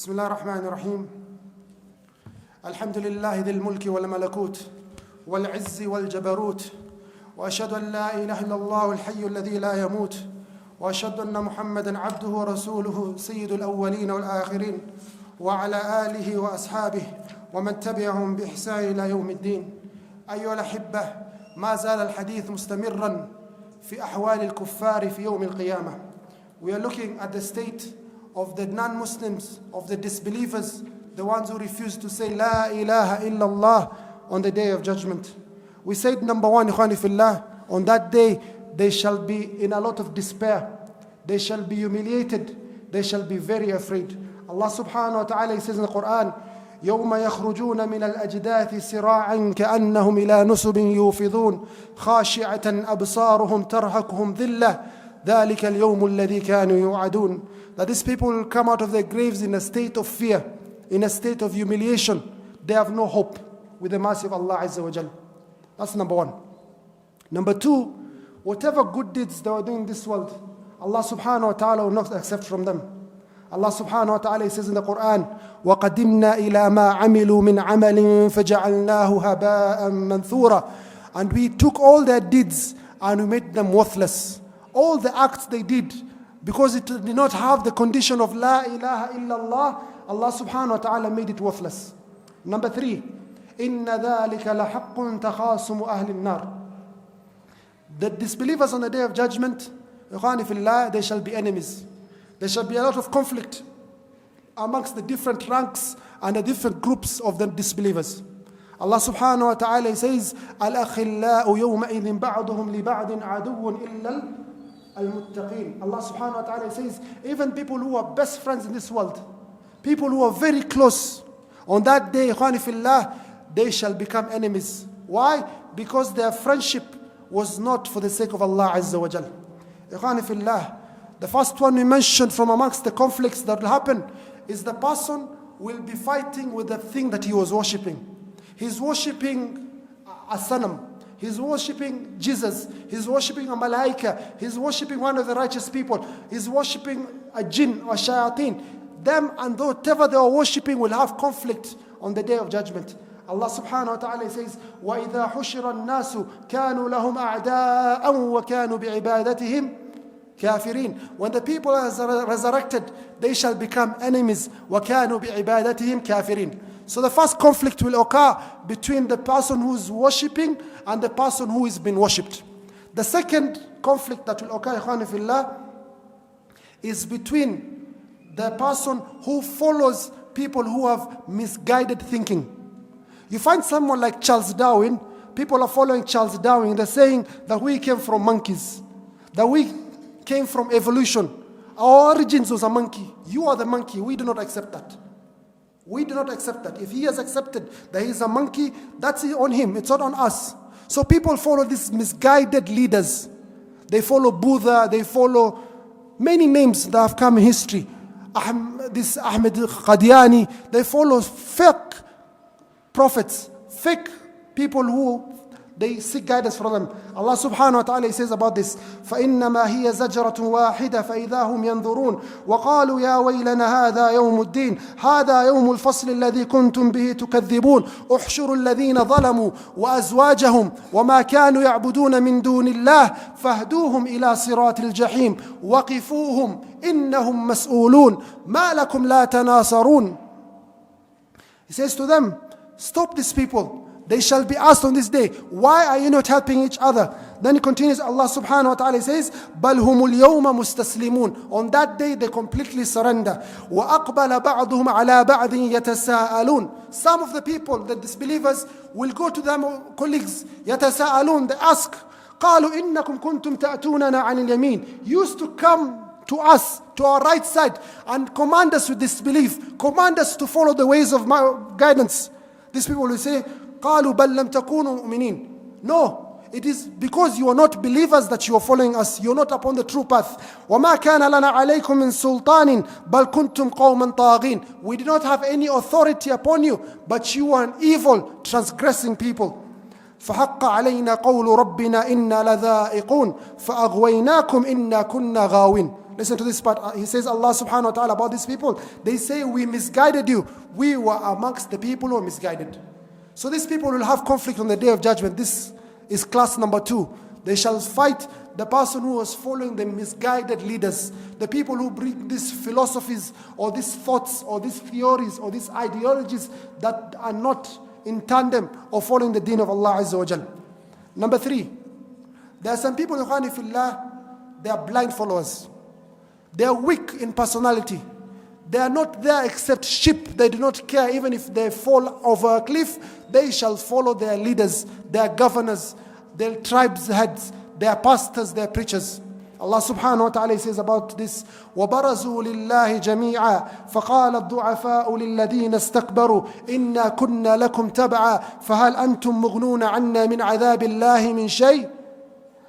بسم الله الرحمن الرحيم. الحمد لله ذي الملك والملكوت والعز والجبروت، وأشهد أن لا إله إلا الله الحي الذي لا يموت، وأشهد أن محمدا عبده ورسوله سيد الأولين والآخرين، وعلى آله وأصحابه ومن تبعهم بإحسان إلى يوم الدين. أيها الأحبة، ما زال الحديث مستمرا في أحوال الكفار في يوم القيامة. We are looking at the state of the non-Muslims, of the disbelievers, the ones who refuse to say La ilaha illallah on the day of judgment. We said, number one, Ikhwani fillah, on that day they shall be in a lot of despair, they shall be humiliated, they shall be very afraid. Allah subhanahu wa ta'ala, He says in the Quran, يوم يخرجون من الأجداث سراعا كأنهم إلى نصب يوفضون خاشعة أبصارهم ترهقهم ذلة ذلك اليوم الذي كانوا يوعدون. That these people will come out of their graves in a state of fear, in a state of humiliation. They have no hope with the mercy of Allah Azza wa Jal. That's number one. Number two, whatever good deeds they were doing in this world, Allah subhanahu wa ta'ala will not accept from them. Allah subhanahu wa ta'ala says in the Quran, وَقَدِمْنَا إِلَى مَا عَمِلُوا مِنْ عَمَلٍ فَجَعَلْنَاهُ هَبَاءً مَنْثُورًا. And we took all their deeds and we made them worthless. All the acts they did, because it did not have the condition of La ilaha illallah, Allah subhanahu wa ta'ala made it worthless. Number three, إِنَّ ذَلِكَ لَحَقٌّ تَخَاصُمُ أَهْلِ النَّارِ. The disbelievers on the day of judgment, ikhwani fillah, they shall be enemies. There shall be a lot of conflict amongst the different ranks and the different groups of the disbelievers. Allah subhanahu wa ta'ala says, الْأَخِلَّاءُ يَوْمَئِذٍ بَعْضُهُمْ لِبَعْضٍ عَدُوٌّ إِلَّا الْمُتَّقِينَ. Allah subhanahu wa ta'ala says, even people who are best friends in this world, people who are very close, on that day, ikhwani fillah, they shall become enemies. Why? Because their friendship was not for the sake of Allah Azza wa Jal. Ikhwani fillah, the first one we mentioned from amongst the conflicts that will happen is the person will be fighting with the thing that he was worshipping. He's worshipping a sanam. He's worshipping Jesus. He's worshipping a malaika. He's worshipping one of the righteous people. He's worshipping a jinn or shayateen. Them and whatever they are worshipping will have conflict on the day of judgment. Allah subhanahu wa ta'ala says, وَإِذَا حُشِرَ النَّاسُ كَانُوا لَهُمْ أَعْدَاءً وَكَانُوا بِعِبَادَتِهِمْ كافرين. When the people are resurrected, they shall become enemies. وَكَانُوا بِعِبَادَتِهِمْ كافرين. So the first conflict will occur between the person who is worshipping and the person who is being worshipped. The second conflict that will occur, ikhwani fillah, is between the person who follows people who have misguided thinking. You find someone like Charles Darwin, people are following Charles Darwin, they're saying that we came from monkeys, that we came from evolution. Our origins was a monkey. You are the monkey. We do not accept that. We do not accept that. If he has accepted that he is a monkey, that's on him. It's not on us. So people follow these misguided leaders. They follow Buddha. They follow many names that have come in history. This Ahmed Qadiani. They follow fake prophets, fake people who they seek guidance from them. Allah subhanahu wa ta'ala says about this, فَإِنَّمَا هِيَ زَجْرَةٌ وَاحِدَةٌ فَإِذَا هُمْ يَنْظُرُونَ وَقَالُوا يَا وَيْلَنَا هَذَا يَوْمُ الدِّينِ هَذَا يَوْمُ الْفَصْلِ الَّذِي كُنْتُمْ بِهِ تُكَذِّبُونَ احْشُرُوا الَّذِينَ ظَلَمُوا وَأَزْوَاجَهُمْ وَمَا كَانُوا يَعْبُدُونَ مِن دُونِ اللَّهِ فَاهْدُوهُمْ إِلَى صِرَاطِ الْجَحِيمِ وَقِفُوهُمْ إِنَّهُمْ مَسْئُولُونَ مَا لَكُمْ لَا تَنَاصَرُونَ. He says to them, stop these people. They shall be asked on this day, why are you not helping each other? Then he continues, Allah subhanahu wa ta'ala says, بَلْ هُمُ الْيَوْمَ مُسْتَسْلِمُونَ. On that day they completely surrender. وَأَقْبَلَ بَعْضُهُمْ عَلَى بَعْضٍ يَتَسَاءَلُونَ. Some of the people, the disbelievers, will go to their colleagues, يَتَسَاءَلُونَ. They ask, قَالُوا إِنَّكُمْ كُنْتُمْ تَأْتُونَنَا عَنِ الْيَمِينِ. Used to come to us, to our right side, and command us with disbelief, command us to follow the ways of my guidance. These people will say, قالوا بل لم تكونوا مؤمنين. No, it is because you are not believers that you are following us. You are not upon the true path. وما كان لنا عليكم من سلطان بل كنتم قوما طاغين. We did not have any authority upon you, but you are an evil, transgressing people. فحق علينا قول ربنا إنا لذائقون فأغويناكم إنا كنا غاوين. Listen to this part. He says, Allah subhanahu wa ta'ala about these people. They say, we misguided you. We were amongst the people who are misguided. So these people will have conflict on the day of judgment. This is class number 2. They shall fight the person who was following the misguided leaders, the people who bring these philosophies or these thoughts or these theories or these ideologies that are not in tandem or following the deen of Allah Azza wa Jal. Number 3, there are some people, ikhwani fillah, they are blind followers. They are weak in personality. They are not there except sheep. They do not care even if they fall over a cliff. They shall follow their leaders, their governors, their tribes' heads, their pastors, their preachers. Allah subhanahu wa ta'ala says about this, وَبَرَزُوا لِلَّهِ جَمِيعًا فَقَالَ الضُّعَفَاءُ لِلَّذِينَ اسْتَكْبَرُوا إِنَّا كُنَّا لَكُمْ تَبْعًا فَهَلْ أَنْتُمْ مُغْنُونَ عَنَّا مِنْ عَذَابِ اللَّهِ مِنْ شَيْءٍ.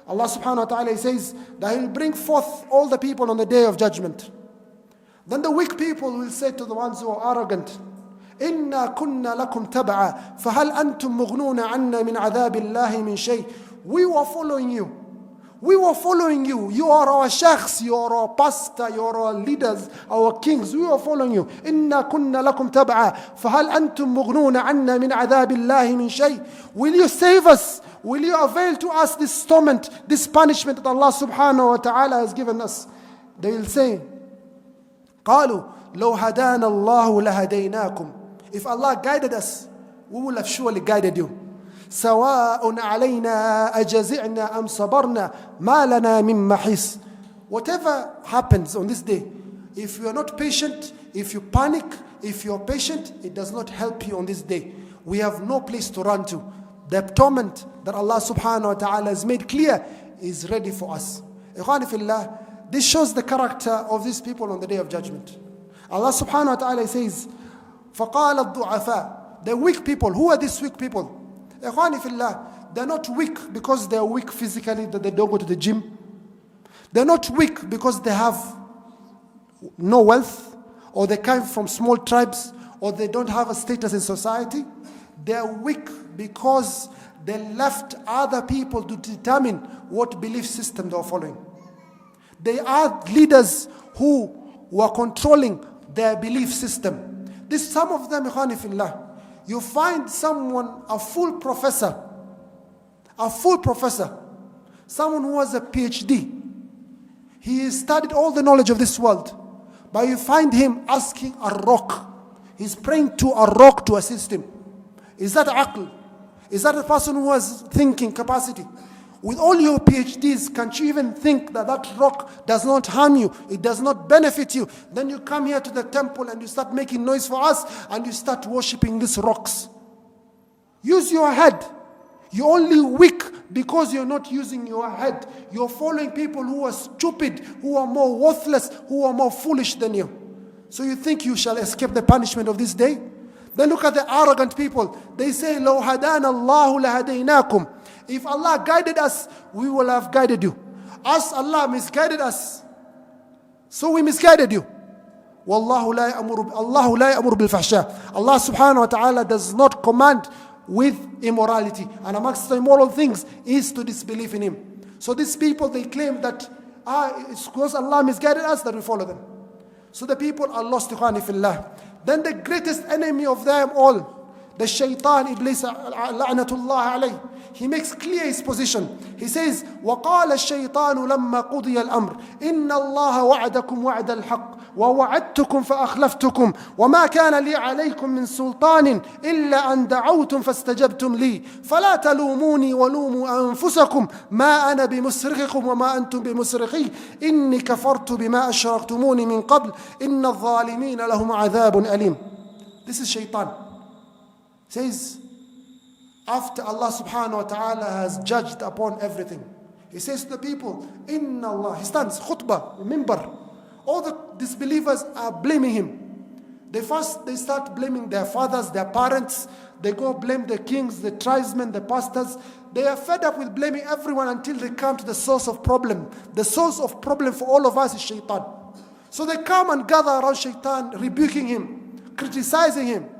Allah subhanahu wa ta'ala says that He will bring forth all the people on the day of judgment. Then the weak people will say to the ones who are arrogant, إِنَّا كُنَّا لَكُمْ تَبْعًا فَهَلْ أَنْتُمْ مُغْنُونَ عَنَّا مِنْ عَذَابِ اللَّهِ مِنْ شَيْءٍ. We were following you. We were following you. You are our sheikhs, you are our pastor, you are our leaders, our kings. We were following you. إِنَّا كُنَّا لَكُمْ تَبْعًا فَهَلْ أَنْتُمْ مُغْنُونَ عَنَّا مِنْ عَذَابِ اللَّهِ مِنْ شَيْءٍ. Will you save us? Will you avail to us this torment, this punishment that Allah subhanahu wa ta'ala has given us? They will say, قَالُوا لَوْ هَدَانَ اللَّهُ لَهَدَيْنَاكُمْ. If Allah guided us, we will have surely guided you. سواء علينا أجزعنا أم صبرنا ما لنا من محيص. Whatever happens on this day, if you are not patient, if you panic, if you are patient, it does not help you on this day. We have no place to run to. The torment that Allah subhanahu wa ta'ala has made clear is ready for us. Ikhwani fillah, this shows the character of these people on the day of judgment. Allah subhanahu wa ta'ala says, فَقَالَ الضُّعَفَاء. The weak people. Who are these weak people? Ikhwani fillah, they're not weak because they're weak physically, that they don't go to the gym. They're not weak because they have no wealth, or they come from small tribes, or they don't have a status in society. They're weak because they left other people to determine what belief system they are following. They are leaders who were controlling their belief system. Some of them, ikhwani fillah, you find someone, a full professor, someone who has a PhD. He studied all the knowledge of this world, but you find him asking a rock. He's praying to a rock to assist him. Is that aql? Is that a person who has thinking capacity? With all your PhDs, can't you even think that that rock does not harm you? It does not benefit you. Then you come here to the temple and you start making noise for us and you start worshipping these rocks. Use your head. You're only weak because you're not using your head. You're following people who are stupid, who are more worthless, who are more foolish than you. So you think you shall escape the punishment of this day? Then look at the arrogant people. They say, لَوْ هَدَانَ اللَّهُ لَهَدَيْنَاكُمْ. If Allah guided us, we will have guided you. Us, Allah misguided us, so we misguided you. وَاللَّهُ لَا يَأْمُرُ بِالْفَحْشَاءِ. Allah subhanahu wa ta'ala does not command with immorality. And amongst the immoral things is to disbelieve in Him. So these people, they claim that it's because Allah misguided us that we follow them. So the people are lost, ikhwani fillah. Then the greatest enemy of them all, the shaitan, Iblis, la'natullah alayh, he makes clear his position. He says, وَقَالَ الشَّيْطَانُ لَمَّا قُضِيَ الْأَمْرِ إِنَّ اللَّهَ وَعَدَكُمْ وَعْدَ الْحَقِّ وَوَعَدْتُكُمْ فَأَخْلَفْتُكُمْ وَمَا كَانَ لِي عَلَيْكُمْ مِنْ سُلْطَانٍ إِلَّا أَنْ دَعَوْتُمْ فَاسْتَجَبْتُمْ لِي فَلَا تَلُومُونِي وَلُومُوا أَنفُسَكُمْ مَا أَنَا بِمُصْرِخِكُمْ وَمَا أَنْتُمْ بِمُصْرِخِي إِنِّي كَفَرْتُ بِمَا أَشْرَكْتُمُونِ مِنْ قَبْلِ إِنَّ الظَّالِمِينَ لَهُمْ عَذَابٌ أَلِيمٌ. This is shaitan. Says, after Allah subhanahu wa ta'ala has judged upon everything, He says to the people, Inna Allah, He stands, khutbah, remember, all the disbelievers are blaming Him. They start blaming their fathers, their parents, they go blame the kings, the tribesmen, the pastors. They are fed up with blaming everyone until they come to the source of problem. The source of problem for all of us is shaitan. So they come and gather around shaitan, rebuking him, criticizing him.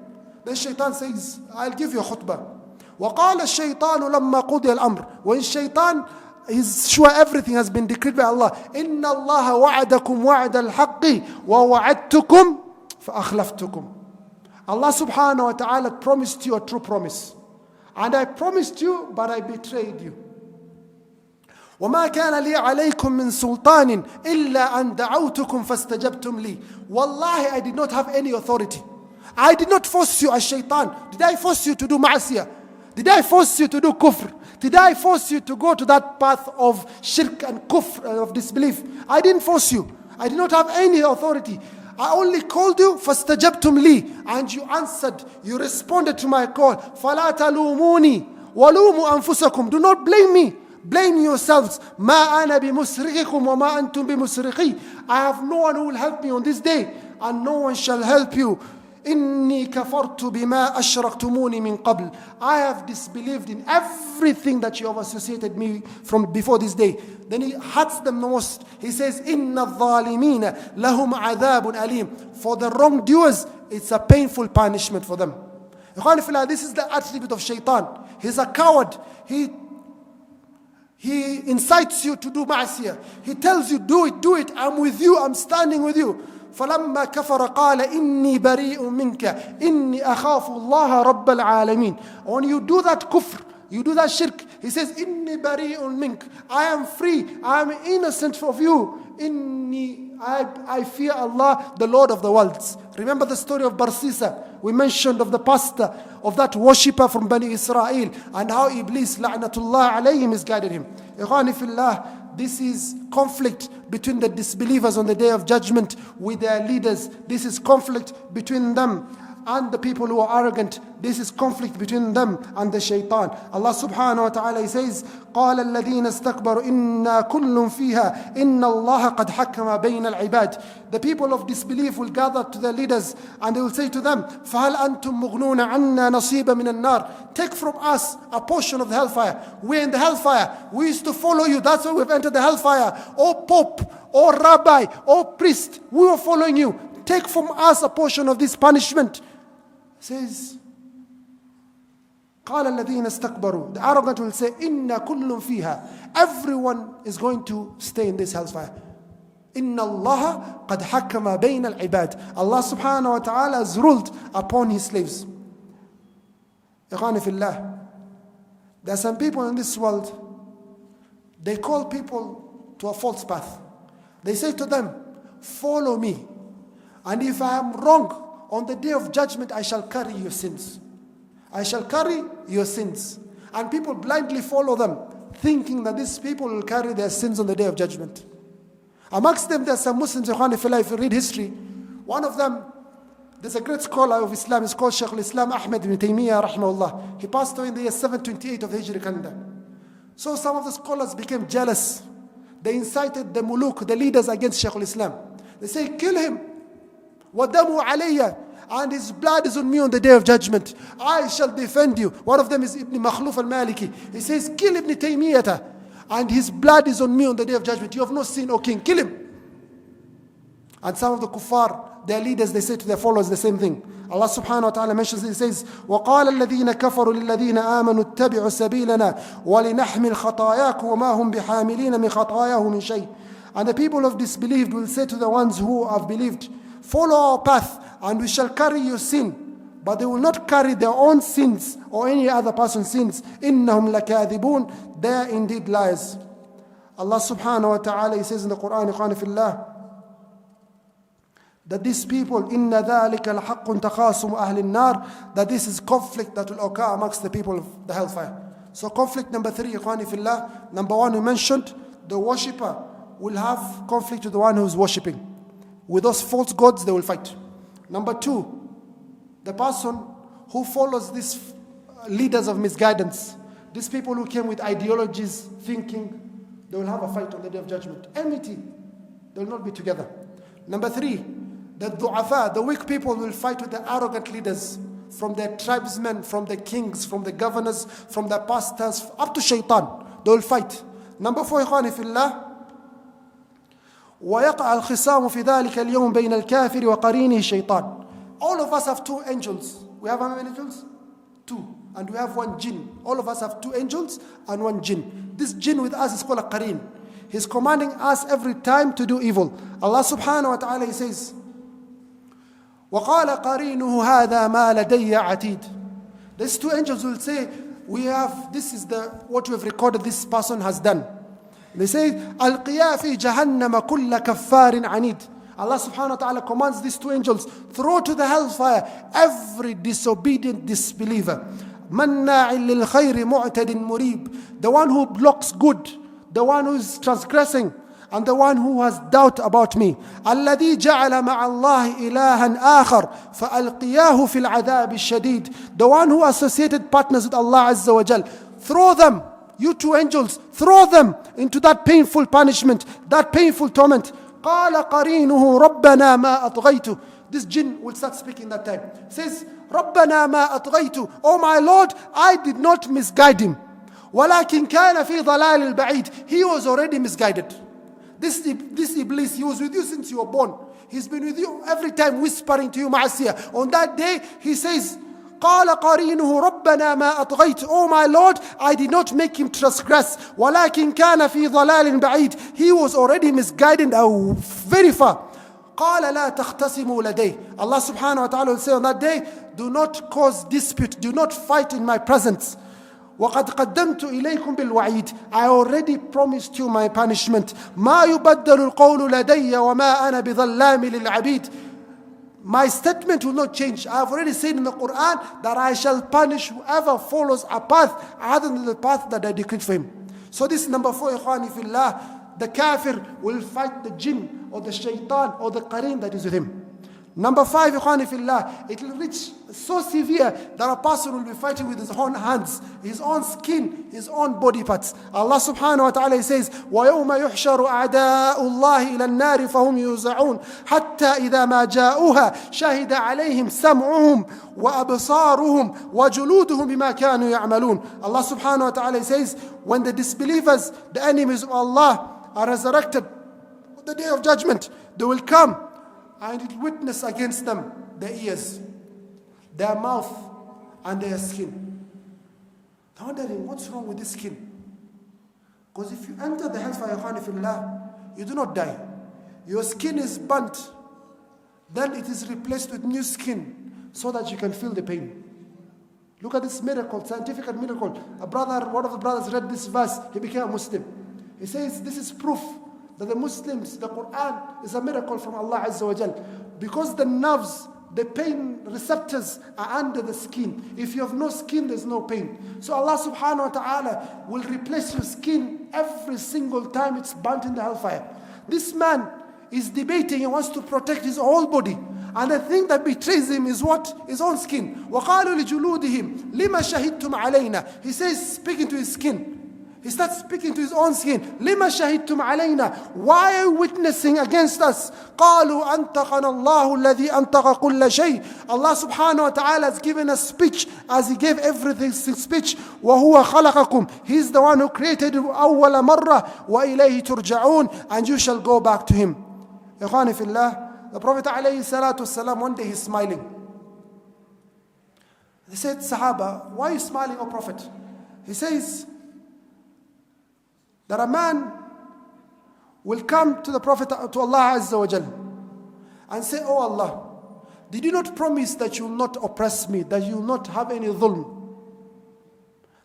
Then shaitan says, I'll give you a khutbah. وَقَالَ الشَّيْطَانُ لَمَّا قُضِيَ الْأَمْرِ. When shaitan he's sure everything has been decreed by Allah. إِنَّ اللَّهَ وَعَدَكُمْ وَعْدَ الْحَقِّ وَوَعَدْتُكُمْ فَأَخْلَفْتُكُمْ. Allah subhanahu wa ta'ala promised you a true promise. And I promised you, but I betrayed you. وَمَا كَانَ لِي عَلَيْكُمْ مِنْ سُلْطَانٍ إِلَّا أَنْ دَعَوْتُكُمْ فَاسْتَجَبْتُمْ لِي. Wallahi, I did not have any authority. I did not force you as shaitan. Did I force you to do ma'asiyah? Did I force you to do kufr? Did I force you to go to that path of shirk and kufr, of disbelief? I didn't force you. I did not have any authority. I only called you, فَاسْتَجَبْتُمْ لِي, and you answered. You responded to my call. فَلَا تَلُومُونِي وَلُومُوا أَنفُسَكُمْ. Do not blame me. Blame yourselves. مَا أَنَا بِمُسْرِخِكُمْ وَمَا أَنْتُمْ بِمُسْرِخِي. I have no one who will help me on this day, and no one shall help you. إِنِّي كَفَرْتُ بِمَا أَشْرَكْتُمُونِي مِنْ قَبْلِ. I have disbelieved in everything that you have associated me from before this day. Then he hurts them the most. He says, إِنَّ الظَّالِمِينَ لَهُمْ عَذَابٌ أَلِيمٌ. For the wrongdoers, it's a painful punishment for them. This is the attribute of shaitan. He's a coward. He incites you to do ma'asiyah. He tells you, do it. I'm with you. I'm standing with you. فَلَمَّا كَفَرَ قَالَ إِنِّي بَرِيءٌ مِّنْكَ إِنِّي أَخَافُ اللَّهَ رَبَّ الْعَالَمِينَ. When you do that kufr, you do that shirk, he says, إِنِّي بَرِيءٌ مِّنْكَ. I am free. I am innocent of you. I fear Allah, the Lord of the worlds. Remember the story of Barsisa? We mentioned of the pastor of that worshipper from Bani Israel, and how Iblis, la'natullah alayhi, misguided him. Ikhwani fillah, this is conflict between the disbelievers on the day of judgment with their leaders. This is conflict between them and the people who are arrogant. This is conflict between them and the shaitan. Allah subhanahu wa ta'ala says, قَالَ الَّذِينَ اسْتَكْبَرُوا إِنَّا كُلٌّ فِيهَا إِنَّ اللَّهَ قَدْ حَكَّمَ بَيْنَ الْعِبَادِ. The people of disbelief will gather to their leaders, and they will say to them, فَهَلْ أَنْتُمْ مُغْنُونَ عَنَّا نَصِيبًا مِنَ النَّارِ. Take from us a portion of the hellfire. We're in the hellfire. We used to follow you. That's why we've entered the hellfire. O Pope, O Rabbi, O Priest, we were following you. Take from us a portion of this punishment. Says, قال الذين استكبروا. The arrogant will say, إِنَّا كُلٌّ فِيهَا. Everyone is going to stay in this hellfire. إِنَّ اللَّهَ قَدْ حَكَّمَ بَيْنَ الْعِبَادِ. Allah subhanahu wa ta'ala has ruled upon his slaves. إخواني في الله, there are some people in this world, they call people to a false path. They say to them, follow me, and if I am wrong, on the day of judgment, I shall carry your sins. I shall carry your sins. And people blindly follow them, thinking that these people will carry their sins on the day of judgment. Amongst them, there are some Muslims, if you read history. One of them, there's a great scholar of Islam, he's called Shaykh al-Islam Ahmed ibn Taymiyyah, rahimahullah. He passed away in the year 728 of the Hijri calendar. So some of the scholars became jealous. They incited the muluk, the leaders, against Shaykh al-Islam. They say, kill him. وَدَمُوا عَلَيَّ. And his blood is on me on the day of judgment. I shall defend you. One of them is Ibn Makhluf al-Maliki. He says, kill Ibn Taymiyyah, and his blood is on me on the day of judgment. You have no sin, O king, kill him. And some of the kuffar, their leaders, they say to their followers the same thing. Allah subhanahu wa ta'ala mentions it, he says, وَقَالَ الَّذِينَ كَفَرُوا لِلَّذِينَ آمَنُوا اتَّبِعُوا سَبِيلَنَا وَلِنَحْمِلْ خَطَايَاكُمْ وَمَا هُمْ بِحَامِلِينَ مِنْ خَطَايَاهُ مِنْ شَيْءٍ. And the people of disbelieved will say to the ones who have believed, follow our path, and we shall carry your sin. But they will not carry their own sins or any other person's sins. إِنَّهُمْ لَكَاذِبُونَ. They are indeed liars. Allah subhanahu wa ta'ala, he says in the Quran, إِخْوَانِ فِي اللَّهِ, that these people, إِنَّ ذَلِكَ لَحَقٌّ تَخَاصُمُ أَهْلِ النَّارِ, that this is conflict that will occur amongst the people of the hellfire. So conflict number 3, إِخْوَانِ فِي اللَّهِ. Number 1, we mentioned, the worshipper will have conflict with the one who is worshipping. With those false gods, they will fight. Number 2, the person who follows these leaders of misguidance, these people who came with ideologies, thinking, they will have a fight on the day of judgment. Enmity, they will not be together. Number 3, the du'afa, the weak people, will fight with the arrogant leaders, from their tribesmen, from the kings, from the governors, from the pastors, up to shaitan. They will fight. Number 4, إخواني في الله, وَيَقَعَ الْخِصَامُ فِي ذَلِكَ الْيَوْمِ بَيْنَ الْكَافِرِ وَقَرِينِهِ الشَّيْطَانِ. All of us have 2 angels. We have how many angels? 2. and we have one jinn. All of us have 2 angels and 1 jinn. This jinn with us is called a qareen. He's commanding us every time to do evil. Allah subhanahu wa ta'ala, He says, وَقَالَ قَرِينُهُ هَذَا مَا لَدَيَّ عَتِيدٌ. These 2 angels will say, this is what we have recorded this person has done. They say, أَلْقِيَا فِي جَهَنَّمَ كُلَّ كَفَّارٍ عَنِيدٍ. Allah subhanahu wa ta'ala commands these 2 angels, throw to the hellfire every disobedient disbeliever. مَنَّاعٍ لِلْخَيْرِ مُعْتَدٍ مُرِيبٍ. The one who blocks good, the one who is transgressing, and the one who has doubt about me. الَّذِي جَعَلَ مَعَ اللَّهِ إِلَهًا آخَرَ فَأَلْقِيَاهُ فِي الْعَذَابِ الشَّدِيدِ. The one who associated partners with Allah Azza wa Jal. Throw them, you 2 angels, throw them into that painful punishment, that painful torment. قَالَ قَرِينُهُ رَبَّنَا مَا أَطْغَيْتُ. This jinn will start speaking that time. Says, رَبَّنَا مَا أَطْغَيْتُ. Oh my Lord, I did not misguide him. وَلَكِنْ كَانَ فِي ضَلَالِ الْبَعِيدِ. He was already misguided. This Iblis, he was with you since you were born. He's been with you every time whispering to you ma'asiyah. On that day, he says, قَالَ قَرِينُهُ رَبَّنَا مَا أَطْغَيْتُ. Oh my Lord, I did not make him transgress. وَلَكِنْ كَانَ فِي ضَلَالٍ بَعِيدٍ. He was already misguided very far. قَالَ لَا تَخْتَصِمُوا لَدَيْهِ. Allah subhanahu wa ta'ala will say on that day, do not cause dispute, do not fight in my presence. وَقَدْ قَدَّمْتُ إِلَيْكُمْ بِالْوَعِيدِ. I already promised you my punishment. مَا يُبَدَّلُ الْقَوْلُ لَدَيَّ وَمَا أَنَا بِظَلَّامٍ لِلْعَبِيدِ. My statement will not change. I have already said in the Quran that I shall punish whoever follows a path other than the path that I decreed for him. So this is number 4, ikhwani fillah. The kafir will fight the jinn or the shaitan or the qareen that is with him. Number 5, ikhwani fillah, it will reach so severe that a person will be fighting with his own hands, his own skin, his own body parts. Allah subhanahu wa ta'ala says, وَيَوْمَ يُحْشَرُ أَعْدَاءُ اللَّهِ إِلَى النَّارِ فَهُمْ يُوزَعُونَ حَتَّى إِذَا مَا جَاءُوهَا شَهِدَ عَلَيْهِمْ سَمْعُهُمْ وَأَبْصَارُهُم وَجُلُودُهُم بِمَا كَانُوا يَعْمَلُونَ. Allah subhanahu wa ta'ala says, when the disbelievers, the enemies of Allah, are resurrected on the day of judgment, they will come and it witness against them their ears, their mouth, and their skin. They're wondering, what's wrong with this skin? Because if you enter the hellfire, you do not die. Your skin is burnt. Then it is replaced with new skin so that you can feel the pain. Look at this miracle, scientific miracle. One of the brothers read this verse, he became a Muslim. He says, this is proof that the Muslims, the Quran is a miracle from Allah Azza wa Jal. Because the nerves, the pain receptors are under the skin. If you have no skin, there's no pain. So Allah subhanahu wa ta'ala will replace your skin every single time it's burnt in the hellfire. This man is debating, he wants to protect his whole body. And the thing that betrays him is what? His own skin. وَقَالُوا لِجُلُودِهِمْ لِمَا شَهِدْتُمْ عَلَيْنَا. He says, speaking to his skin. He starts speaking to his own skin. لِمَا شَهِدْتُمْ عَلَيْنَا. Why are you witnessing against us? قَالُوا أَنْتَقَنَا اللَّهُ الَّذِي أَنْتَقَ كُلَّ شَيْءٍ. Allah subhanahu wa ta'ala has given us speech as He gave everything speech. وَهُوَ خَلَقَكُمْ. He's the one who created you أَوَّلَ مَرَّةٍ وَإِلَيْهِ تُرْجَعُونَ. And you shall go back to Him. إخواني في الله, the Prophet alayhi salatu wasalam, one day he's smiling. They said, Sahaba, why are you smiling, O Prophet? He says, that a man will come to the Prophet, to Allah Azza wa Jal, and say, Oh Allah, did you not promise that you will not oppress me, that you will not have any dhulm?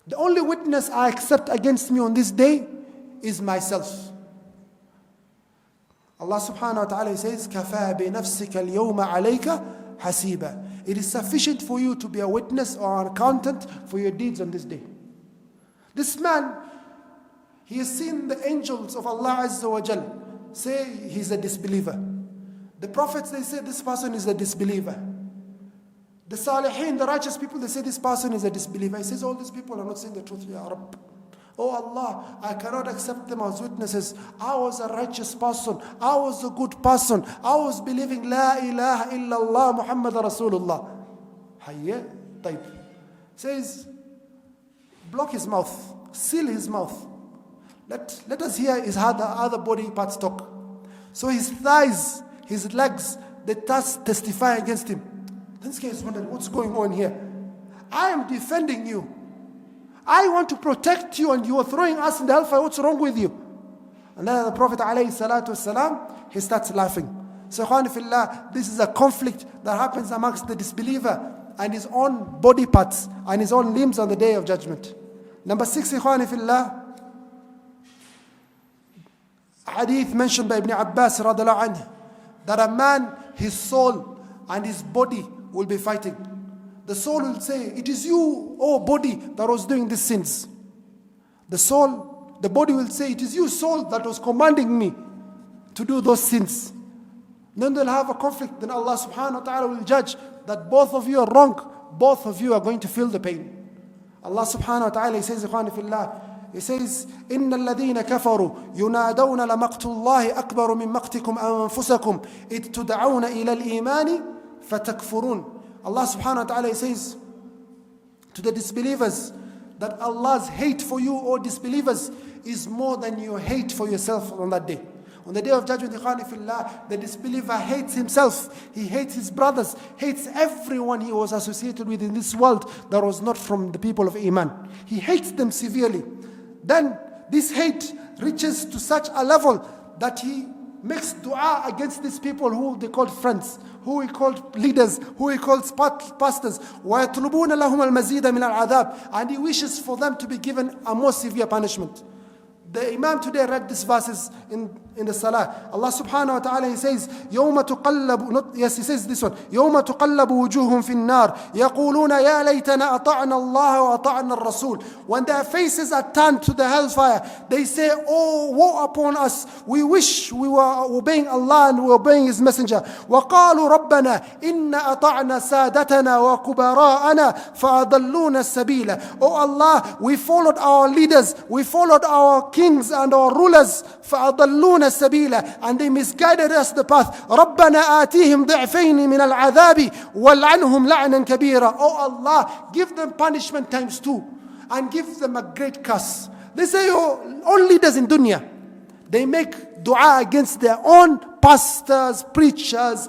The only witness I accept against me on this day is myself. Allah subhanahu wa ta'ala says, كَفَى بِنَفْسِكَ الْيَوْمَ عَلَيْكَ حَسِيبًا. It is sufficient for you to be a witness or an accountant for your deeds on this day. This man, he has seen the angels of Allah Azza wa Jal say he's a disbeliever. The prophets, they say this person is a disbeliever. The Salihin, the righteous people, they say this person is a disbeliever. He says all these people are not saying the truth, Ya Rabb. Oh Allah, I cannot accept them as witnesses. I was a righteous person. I was a good person. I was believing La ilaha illallah Muhammad Rasulullah. Hayya, type. Says, block his mouth. Seal his mouth. Let us hear his other body parts talk. So his thighs, his legs, they testify against him. Then this guy is wondering, what's going on here? I am defending you. I want to protect you and you are throwing us in the hellfire. What's wrong with you? And then the Prophet ﷺ, he starts laughing. So ikhwani fillah, this is a conflict that happens amongst the disbeliever and his own body parts and his own limbs on the Day of Judgment. Number 6, ikhwani fillah, hadith mentioned by Ibn Abbas radhiallahu anhu, that a man, his soul and his body will be fighting. The soul will say, it is you, oh body, that was doing these sins. The body will say, it is you, soul, that was commanding me to do those sins. Then they'll have a conflict. Then Allah subhanahu wa ta'ala will judge that both of you are wrong. Both of you are going to feel the pain. Allah subhanahu wa ta'ala, He says, ikhwani fillah, He says, إِنَّ الَّذِينَ كَفَرُوا يُنَادَوْنَ لَمَقْتُ اللَّهِ أَكْبَرُ مِنْ مَقْتِكُمْ أَنفُسَكُمْ إِذْ تُدْعَوْنَ إِلَى الْإِيمَانِ فَتَكْفُرُونَ. Allah subhanahu wa ta'ala says to the disbelievers that Allah's hate for you, O disbelievers, is more than your hate for yourself on that day. On the Day of Judgment, ikhwani fillah, the disbeliever hates himself, he hates his brothers, hates everyone he was associated with in this world that was not from the people of Iman. He hates them severely. Then this hate reaches to such a level that he makes dua against these people who they called friends, who he called leaders, who he called pastors. وَيَطْلُبُونَ لَهُمَ الْمَزِيدَ مِنَ الْعَذَابِ. And he wishes for them to be given a more severe punishment. The Imam today read these verses in the Salah. Allah subhanahu wa ta'ala, He says, يَوْمَ تُقَلَّبُ, He says this one, يَوْمَ تُقَلَّبُ وُجُوهُمْ فِي النَّارِ يَقُولُونَ يَا لَيْتَنَا أَطَعْنَا اللَّهَ وَأَطَعْنَا الرَّسُولِ. When their faces are turned to the hellfire, they say, oh, woe upon us. We wish we were obeying Allah and we were obeying His Messenger. وَقَالُوا رَبَّنَا إِنَّا أَطَعْنَا سَادَتَنَا وَكُبَرَاءَنَا فَأَضَلُّونَا السَّبِيلَ. Oh Allah, we followed our leaders, we followed our kings and our rulers, فَأَضَلُّونَ السَّبِيلَ, and they misguided us the path. رَبَّنَا آتِيهِمْ ضِعْفَيْنِ مِنَ الْعَذَابِ وَالْعَنْهُمْ لَعْنًا كَبِيرًا. Oh Allah, give them punishment times 2 and give them a great curse. They say, oh, all leaders in dunya, they make dua against their own pastors, preachers,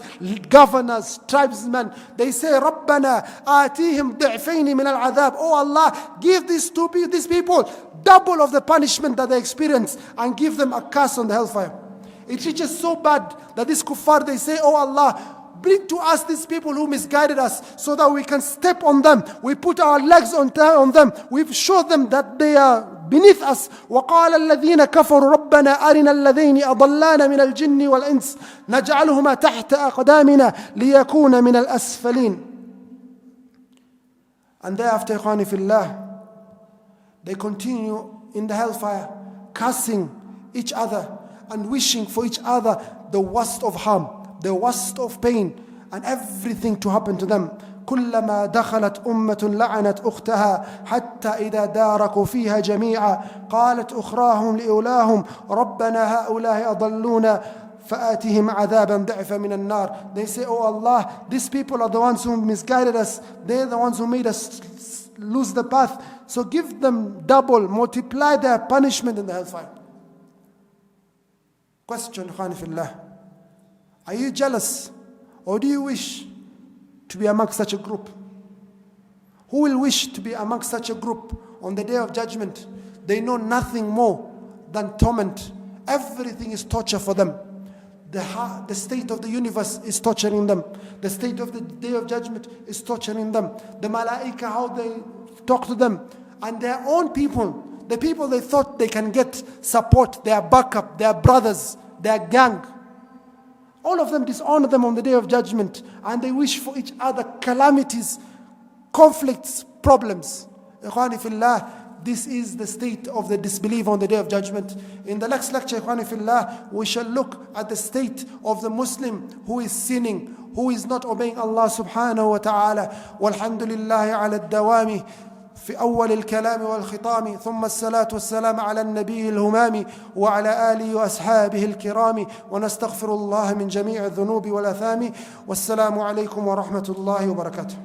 governors, tribesmen. They say, رَبَّنَا آتِيهِمْ ضِعْفَيْنِ مِنَ الْعَذَابِ. Oh Allah, give these people double of the punishment that they experience and give them a curse on the hellfire. It reaches so bad that these kuffar, they say, oh Allah, bring to us these people who misguided us so that we can step on them. We put our legs on them. We show them that they are beneath us. وَقَالَ الَّذِينَ كَفَرُوا رَبَّنَا أَرِنَا الَّذَيْنِ أَضَلَّانَ مِنَ الْجِنِّ وَالْإِنسِ نَجْعَلُهُمَا تَحْتَ أَقْدَامِنَا لِيَكُونَ مِنَ الْأَسْفَلِينَ. And thereafter, ikhwani fillah, they continue in the hellfire, cursing each other and wishing for each other the worst of harm, the worst of pain, and everything to happen to them. كلما دخلت أمة لعنت أختها حتى إذا داركوا فيها جميعا قالت أخراهم لأولاهم ربنا هؤلاء أضلونا فآتهم عذابا ضعفا من النار. They say, oh Allah, these people are the ones who misguided us. They're the ones who made us lose the path. So give them double, multiply their punishment in the hellfire. Question, ikhwani fillah. Are you jealous or do you wish to be amongst such a group? Who will wish to be amongst such a group on the Day of Judgment? They know nothing more than torment. Everything is torture for them. The state of the universe is torturing them. The state of the Day of Judgment is torturing them. The malaika, how they talk to them. And their own people, the people they thought they can get support, their backup, their brothers, their gang. All of them dishonor them on the Day of Judgment. And they wish for each other calamities, conflicts, problems. Ikhwani fillah, this is the state of the disbeliever on the Day of Judgment. In the next lecture, ikhwani fillah, we shall look at the state of the Muslim who is sinning, who is not obeying Allah subhanahu wa ta'ala. Walhamdulillahi ala ad-dawami في أول الكلام والخطام ثم الصلاة والسلام على النبي الهمام وعلى آله وأصحابه الكرام ونستغفر الله من جميع الذنوب والآثام والسلام عليكم ورحمة الله وبركاته.